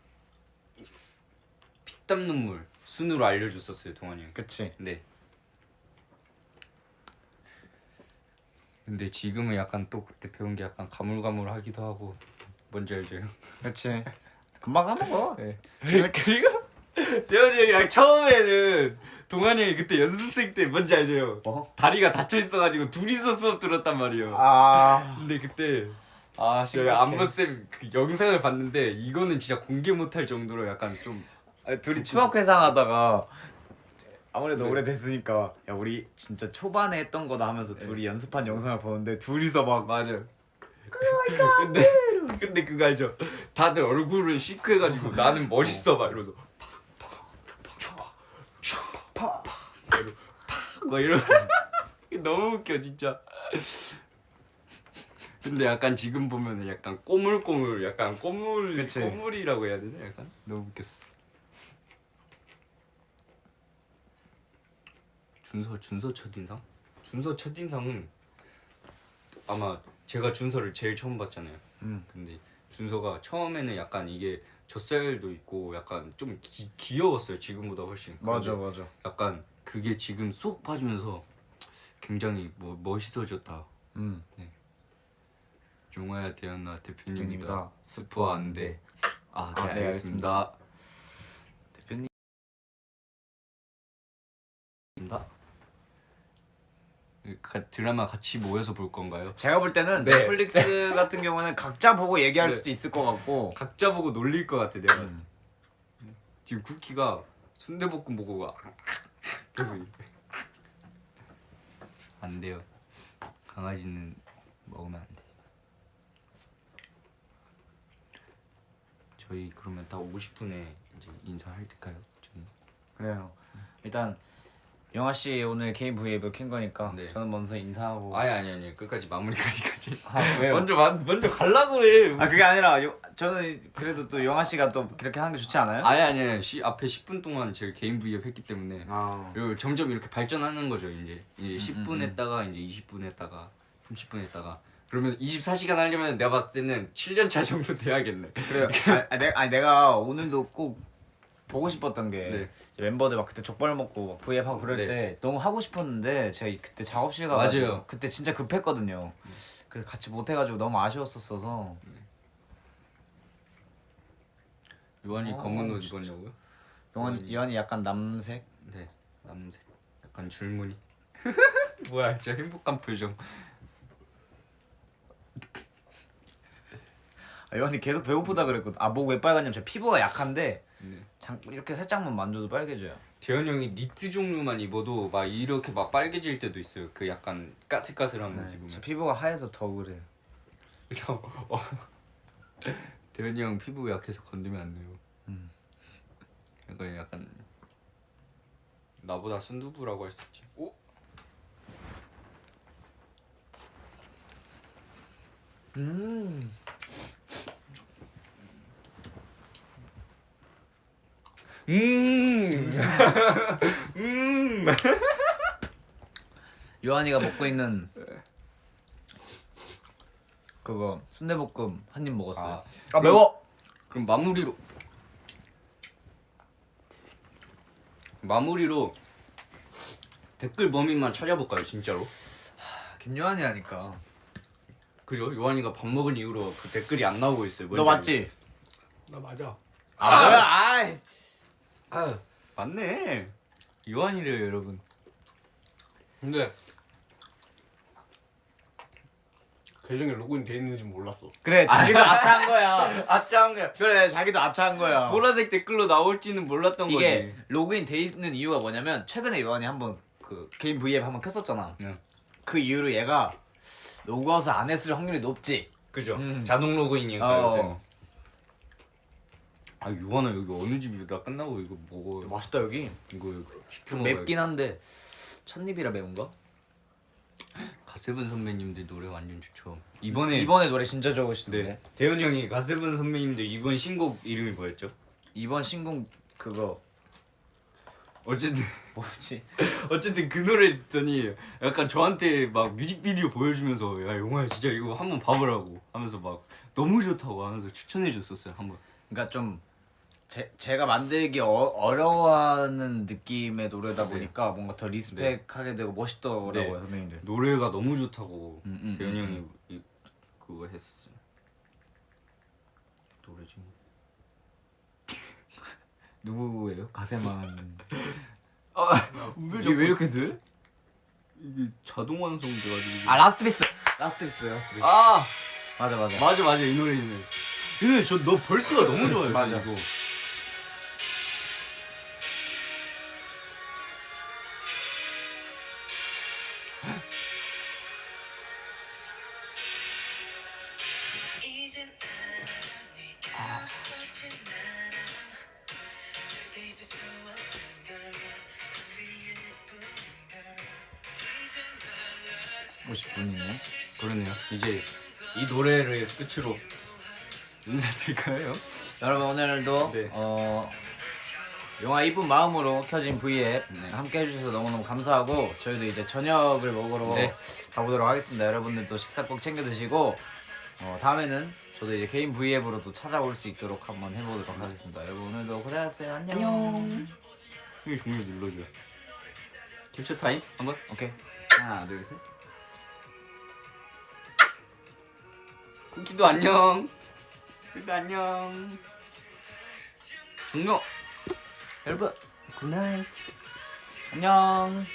피땀 눈물 순으로 알려줬었어요 동환이 형. 그치. 네. 근데 지금은 약간 또 그때 배운 게 약간 가물가물하기도 하고 뭔지 알죠? 그치. 금방 까먹어. 네. 그리고 대현이 형이랑 처음에는 동환이 형이 그때 연습생 때 뭔지 알죠? 다리가 다쳐 있어가지고 둘이서 수업 들었단 말이에요. 근데 그때 저희 안무쌤 그 영상을 봤는데 이거는 진짜 공개 못할 정도로 약간 좀 둘이 추억 회상하다가 아무래도 네. 오래됐으니까 야 우리 진짜 초반에 했던 거다 하면서 둘이 연습한 영상을 보는데 둘이서 막 맞아요. 근데 그거 알죠? 다들 얼굴은 시크해가지고 나는 멋있어 막 이러면서 막 이러 너무 웃겨 진짜. 근데 약간 지금 보면은 약간 꼬물꼬물 약간 그치. 꼬물이라고 해야 되나 약간 너무 웃겼어. 준서 첫인상? 준서 첫인상은 아마 제가 준서를 제일 처음 봤잖아요. 근데 준서가 처음에는 약간 이게 젖살도 있고 약간 좀 귀여웠어요. 지금보다 훨씬. 맞아 근데 맞아. 약간 그게 지금 쏙 빠지면서 굉장히 멋있어졌다. 용화야 대현아 대표님입니다. 대표님이다. 스포 안 돼. 네, 네, 알겠습니다. 대표님 드라마 같이 모여서 볼 건가요? 제가 볼 때는 네. 넷플릭스 같은 경우는 각자 보고 얘기할 네. 수도 있을 것 같고 각자 보고 놀릴 것 같아 내가. 지금 쿠키가 순대볶음 보고 계속 안 돼요. 강아지는 먹으면 안 돼. 저희 그러면 다 50분에 이제 인사할까요? 저희 그래요. 일단 영아 씨 오늘 개인 브이앱을 켠 거니까 네. 저는 먼저 인사하고. 아니 끝까지 마무리까지까지. 왜요? 먼저 가려고 해. 그게 아니라 저는 그래도 또 영아 씨가 또 그렇게 하는 게 좋지 않아요? 아니 앞에 10분 동안 제가 개인 브이앱 했기 때문에 아. 그리고 점점 이렇게 발전하는 거죠. 이제 10분 했다가 이제 20분 했다가 30분 했다가 그러면 24시간 하려면 내가 봤을 때는 7년 차 정도 돼야겠네. 그래요. 내가 오늘도 꼭 보고 싶었던 게 네. 이제 멤버들 막 그때 족발 먹고 막 브이앱 하고 그럴 네. 때 너무 하고 싶었는데 제가 그때 작업실 가가지고 맞아요. 그때 진짜 급했거든요. 그래서 같이 못 해가지고 너무 아쉬웠었어서. 요한이 검은 옷 입었냐고요? 요한이 약간 남색. 네, 남색. 약간 줄무늬. 뭐야, 저 행복한 표정. 요한이 계속 배고프다 그랬거든. 목 왜 빨갛냐면 제 피부가 약한데 네. 이렇게 살짝만 만져도 빨개져요. 재현 형이 니트 종류만 입어도 막 이렇게 막 빨개질 때도 있어요. 그 약간 까슬까슬한 거 제 입으면. 피부가 하얘서 더 그래요. 그래서 대현이 형 피부 약해서 건드면 안 돼요. 약간 나보다 순두부라고 할 수 있지. 오? 요한이가 먹고 있는 그거 순대볶음 한 입 먹었어요. 아 매워. 그럼 마무리로 댓글 범인만 찾아볼까요, 진짜로? 김요한이라니까. 그죠? 요한이가 밥 먹은 이후로 그 댓글이 안 나오고 있어요. 너 맞지? 나 맞아. 아 뭐야? 아이. 아, 맞네. 요한이래요, 여러분. 근데 계정에 로그인 돼 있는지 몰랐어. 그래 자기도 아차한 거야. 아짜한 거야. 그래 자기도 아차한 거야. 보라색 댓글로 나올지는 몰랐던 이게 거지. 로그인 돼 있는 이유가 뭐냐면 최근에 요한이 한번 그 개인 브이앱 한번 켰었잖아. 네. 그 이후로 얘가 로그아웃을 안 했을 확률이 높지. 그죠? 음. 자동 로그인이니까 어. 요새. 아, 요한아 여기 어느 집이야? 나 끝나고 이거 먹어. 맛있다 여기. 이거 시켜 좀 먹어. 맵긴 한데 첫입이라 매운가? 가세븐 선배님들 노래 완전 추천. 이번에 이번에 노래 진짜 좋으시던데. 네. 대현 형이 가세븐 선배님들 이번 신곡 이름이 뭐였죠? 이번 신곡 그거 어쨌든 뭐지? 어쨌든 그 노래 듣더니 약간 저한테 막 뮤직비디오 보여주면서 야 용화야 진짜 이거 한번 봐보라고 하면서 막 너무 좋다고 하면서 추천해줬었어요 한번. 그러니까 좀 제가 만들기 어려워하는 느낌의 노래다 보니까 뭔가 더 리스펙하게 되고 멋있더라고요 네. 선배님들. 노래가 너무 좋다고 대현 형이 그거 했었어요. 노래지 뭐. 누구예요? 가세만. 왜 이게 왜 이렇게 돼? 이게 자동 완성돼가지고. 아 라스트 비스. 라스트 비스. 아 맞아. 맞아 이 노래는. 근데 저 너 벌스가 너무 좋아요. 맞아. 이거. 오 50분이네. 그러네요. 이제 이 노래를 끝으로 인사드릴까요? 여러분 오늘도 네. 영화 이쁜 마음으로 켜진 V앱 네. 함께 해주셔서 너무너무 감사하고 저희도 이제 저녁을 먹으러 네. 가보도록 하겠습니다. 여러분들도 식사 꼭 챙겨 드시고 다음에는 저도 이제 개인 V앱으로 또 찾아올 수 있도록 한번 해보도록 하겠습니다. 여러분 오늘도 고생하셨어요. 안녕. 여기 종료 눌러줘요. 캡처 타임 한번. 오케이. 하나 둘 셋. 쿠키도 안녕. 쿠키도 안녕. 종료. 여러분 굿나잇. 안녕.